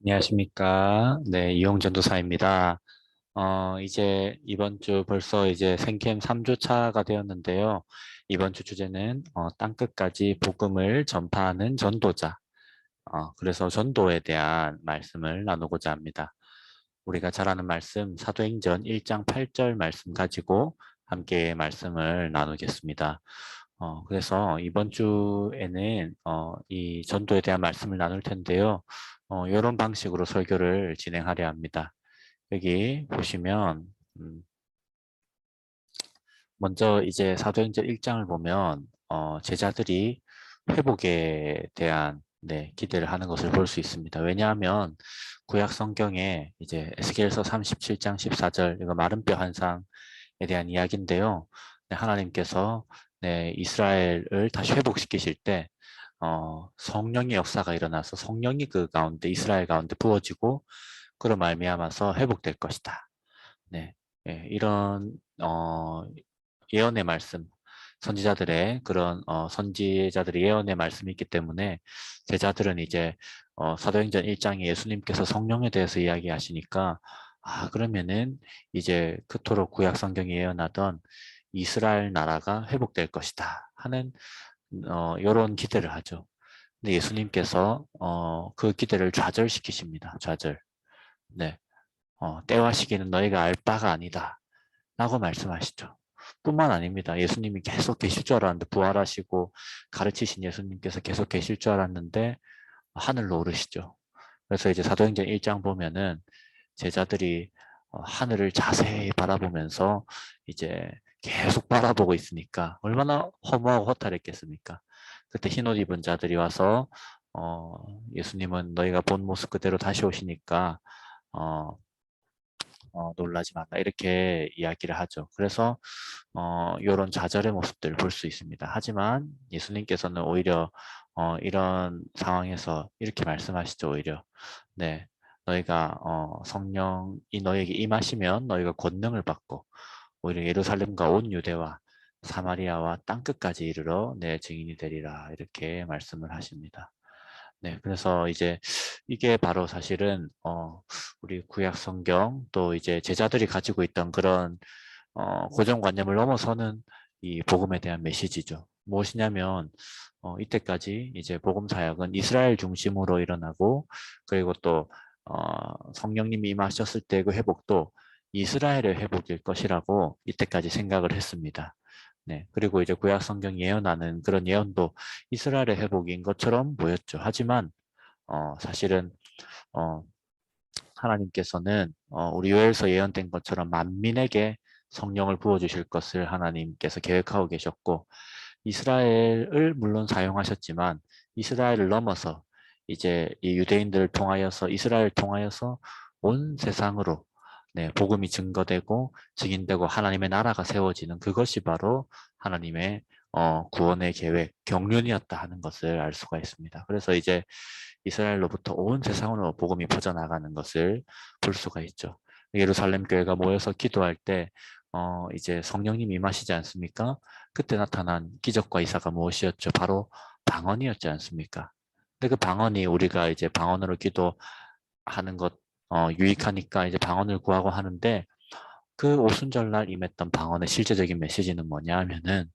안녕하십니까. 네, 이용전도사입니다. 이제 이번 주 벌써 이제 생캠 3주 차가 되었는데요. 이번 주 주제는 땅끝까지 복음을 전파하는 전도자. 그래서 전도에 대한 말씀을 나누고자 합니다. 우리가 잘 아는 말씀, 사도행전 1장 8절 말씀 가지고 함께 말씀을 나누겠습니다. 그래서 이번 주에는 이 전도에 대한 말씀을 나눌 텐데요. 이런 방식으로 설교를 진행하려 합니다. 여기 보시면 먼저 이제 사도행전 1장을 보면 제자들이 회복에 대한 기대를 하는 것을 볼 수 있습니다. 왜냐하면 구약 성경에 이제 에스겔서 37장 14절 이거 마른 뼈 환상에 대한 이야기인데요. 하나님께서 이스라엘을 다시 회복시키실 때 성령의 역사가 일어나서 성령이 그 가운데 이스라엘 가운데 부어지고 그로 말미암아서 회복될 것이다. 네, 이런 예언의 말씀, 선지자들의 그런 선지자들의 예언의 말씀이 있기 때문에 제자들은 이제 사도행전 1장에 예수님께서 성령에 대해서 이야기하시니까 그러면은 이제 그토록 구약 성경에 예언하던 이스라엘 나라가 회복될 것이다 하는 이런 기대를 하죠. 근데 예수님께서 그 기대를 좌절시키십니다. 좌절. 네, 때와 시기는 너희가 알 바가 아니다. 라고 말씀하시죠. 뿐만 아닙니다. 예수님이 계속 계실 줄 알았는데 부활하시고 가르치신 예수님께서 계속 계실 줄 알았는데 하늘로 오르시죠. 그래서 이제 사도행전 1장 보면은 제자들이 하늘을 자세히 바라보면서 이제 계속 바라보고 있으니까 얼마나 허무하고 허탈했겠습니까? 그때 흰옷 입은 자들이 와서 예수님은 너희가 본 모습 그대로 다시 오시니까 어, 놀라지 말라 이렇게 이야기를 하죠. 그래서 이런 좌절의 모습들을 볼 수 있습니다. 하지만 예수님께서는 오히려 이런 상황에서 이렇게 말씀하시죠. 오히려 너희가 성령이 너희에게 임하시면 너희가 권능을 받고 오히려 예루살렘과 온 유대와 사마리아와 땅끝까지 이르러 내 증인이 되리라 이렇게 말씀을 하십니다. 네, 그래서 이제 이게 바로 사실은 우리 구약 성경 또 이제 제자들이 가지고 있던 그런 고정관념을 넘어서는 이 복음에 대한 메시지죠. 무엇이냐면 이때까지 이제 복음 사역은 이스라엘 중심으로 일어나고 그리고 또 성령님이 임하셨을 때 그 회복도 이스라엘의 회복일 것이라고 이때까지 생각을 했습니다. 네, 그리고 이제 구약 성경 예언하는 그런 예언도 이스라엘의 회복인 것처럼 보였죠. 하지만 사실은 어, 하나님께서는 우리 요엘서 예언된 것처럼 만민에게 성령을 부어주실 것을 하나님께서 계획하고 계셨고 이스라엘을 물론 사용하셨지만 이스라엘을 넘어서 이제 이 유대인들을 통하여서 이스라엘을 통하여서 온 세상으로 복음이 증거되고 증인되고 하나님의 나라가 세워지는 그것이 바로 하나님의 구원의 계획, 경륜이었다 하는 것을 알 수가 있습니다. 그래서 이제 이스라엘로부터 온 세상으로 복음이 퍼져나가는 것을 볼 수가 있죠. 예루살렘 교회가 모여서 기도할 때 이제 성령님이 임하시지 않습니까? 그때 나타난 기적과 이사가 무엇이었죠? 바로 방언이었지 않습니까? 근데 그 방언이 우리가 이제 방언으로 기도하는 것 유익하니까 이제 방언을 구하고 하는데 그 오순절날 임했던 방언의 실제적인 메시지는 뭐냐 하면은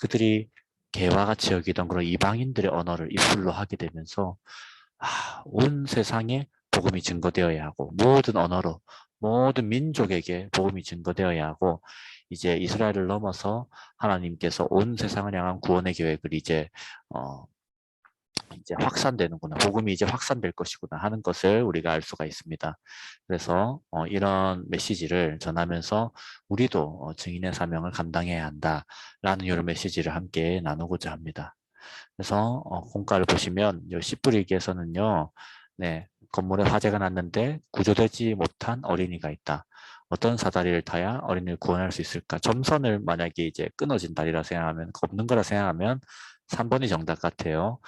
그들이 개와 같이 여기던 그런 이방인들의 언어를 입술로 하게 되면서 온 세상에 복음이 증거되어야 하고 모든 언어로 모든 민족에게 복음이 증거되어야 하고 이제 이스라엘을 넘어서 하나님께서 온 세상을 향한 구원의 계획을 이제 확산되는구나. 복음이 이제 확산될 것이구나 하는 것을 우리가 알 수가 있습니다. 그래서 이런 메시지를 전하면서 우리도 증인의 사명을 감당해야 한다라는 이런 메시지를 함께 나누고자 합니다. 그래서 공과를 보시면 씨 뿌리기에서는요. 건물에 화재가 났는데 구조되지 못한 어린이가 있다. 어떤 사다리를 타야 어린이를 구원할 수 있을까? 점선을 만약에 이제 끊어진 다리라 생각하면 없는 거라 생각하면 3번이 정답 같아요.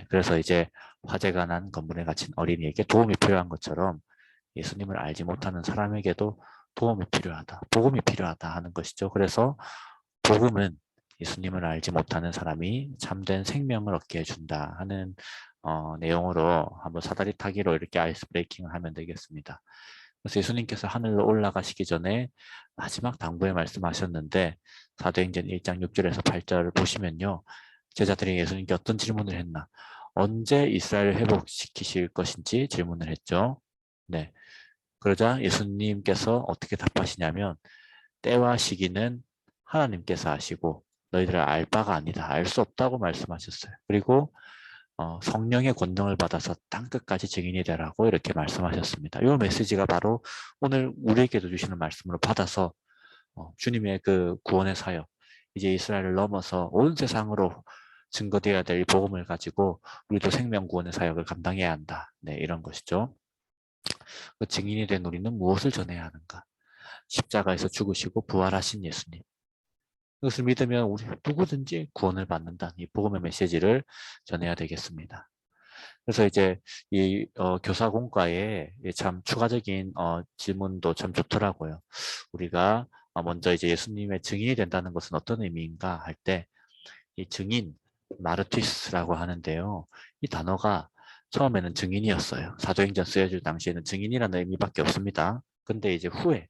그래서 이제 화재가 난 건물에 갇힌 어린이에게 도움이 필요한 것처럼 예수님을 알지 못하는 사람에게도 도움이 필요하다. 복음이 필요하다 하는 것이죠. 그래서 복음은 예수님을 알지 못하는 사람이 참된 생명을 얻게 해준다 하는 내용으로 한번 사다리 타기로 이렇게 아이스 브레이킹을 하면 되겠습니다. 그래서 예수님께서 하늘로 올라가시기 전에 마지막 당부에 말씀하셨는데 사도행전 1장 6절에서 8절을 보시면요. 제자들이 예수님께 어떤 질문을 했나? 언제 이스라엘을 회복시키실 것인지 질문을 했죠. 네. 그러자 예수님께서 어떻게 답하시냐면 때와 시기는 하나님께서 아시고 너희들을 알 바가 아니다. 알 수 없다고 말씀하셨어요. 그리고 성령의 권능을 받아서 땅끝까지 증인이 되라고 이렇게 말씀하셨습니다. 이 메시지가 바로 오늘 우리에게도 주시는 말씀으로 받아서 주님의 그 구원의 사역, 이제 이스라엘을 넘어서 온 세상으로 증거되어야 될 이 복음을 가지고 우리도 생명 구원의 사역을 감당해야 한다. 네, 이런 것이죠. 그 증인이 된 우리는 무엇을 전해야 하는가? 십자가에서 죽으시고 부활하신 예수님. 이것을 믿으면 우리 누구든지 구원을 받는다는 이 복음의 메시지를 전해야 되겠습니다. 그래서 이제 이 교사공과에 참 추가적인 질문도 참 좋더라고요. 우리가 먼저 이제 예수님의 증인이 된다는 것은 어떤 의미인가 할 때 이 증인 마르티스라고 하는데요. 이 단어가 처음에는 증인이었어요. 사도행전 쓰여질 당시에는 증인이라는 의미밖에 없습니다. 근데 이제 후에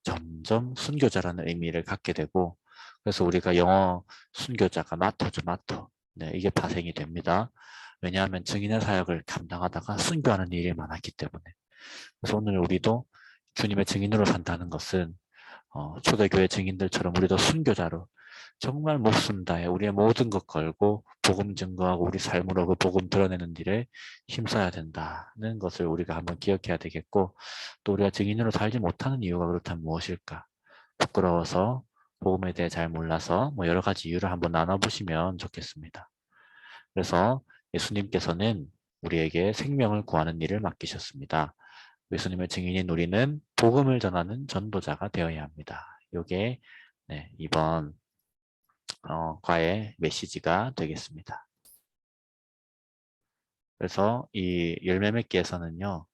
점점 순교자라는 의미를 갖게 되고 그래서 우리가 영어 순교자가 마터죠, 마터. 네, 이게 파생이 됩니다. 왜냐하면 증인의 사역을 감당하다가 순교하는 일이 많았기 때문에. 그래서 오늘 우리도 주님의 증인으로 산다는 것은 초대교회 증인들처럼 우리도 순교자로 정말 목숨 다해 우리의 모든 것 걸고 복음 증거하고 우리 삶으로 그 복음 드러내는 일에 힘써야 된다는 것을 우리가 한번 기억해야 되겠고 또 우리가 증인으로 살지 못하는 이유가 그렇다면 무엇일까? 부끄러워서 복음에 대해 잘 몰라서 뭐 여러 가지 이유를 한번 나눠보시면 좋겠습니다. 그래서 예수님께서는 우리에게 생명을 구하는 일을 맡기셨습니다. 예수님의 증인인 우리는 복음을 전하는 전도자가 되어야 합니다. 이게 네, 이번 과의 메시지가 되겠습니다. 그래서 이 열매 맺기에서는요,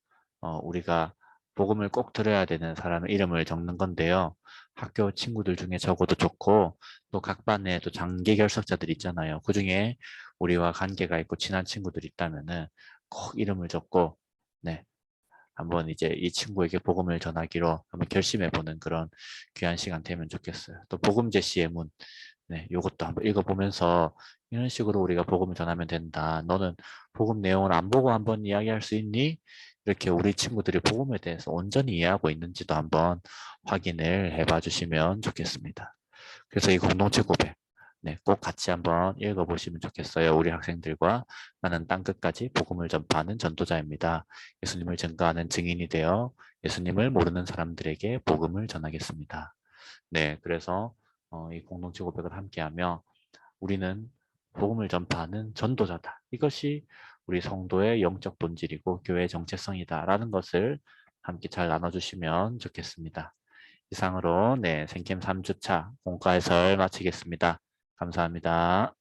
우리가 복음을 꼭 들어야 되는 사람의 이름을 적는 건데요. 학교 친구들 중에 적어도 좋고 또 각 반에 또 장기 결석자들 있잖아요. 그 중에 우리와 관계가 있고 친한 친구들 있다면은 꼭 이름을 적고 네, 한번 이제 이 친구에게 복음을 전하기로 한번 결심해보는 그런 귀한 시간 되면 좋겠어요. 또 복음 제시의 문, 네, 요것도 한번 읽어보면서 이런 식으로 우리가 복음을 전하면 된다. 너는 복음 내용을 안 보고 한번 이야기할 수 있니? 이렇게 우리 친구들이 복음에 대해서 온전히 이해하고 있는지도 한번 확인을 해봐 주시면 좋겠습니다. 그래서 이 공동체 고백, 네, 꼭 같이 한번 읽어보시면 좋겠어요. 우리 학생들과 나는 땅끝까지 복음을 전파하는 전도자입니다. 예수님을 증거하는 증인이 되어 예수님을 모르는 사람들에게 복음을 전하겠습니다. 네, 그래서 이 공동체 고백을 함께하며 우리는 복음을 전파하는 전도자다. 이것이 우리 성도의 영적 본질이고 교회의 정체성이다라는 것을 함께 잘 나눠주시면 좋겠습니다. 이상으로 네, 생캠 3주차 공과 해설 마치겠습니다. 감사합니다.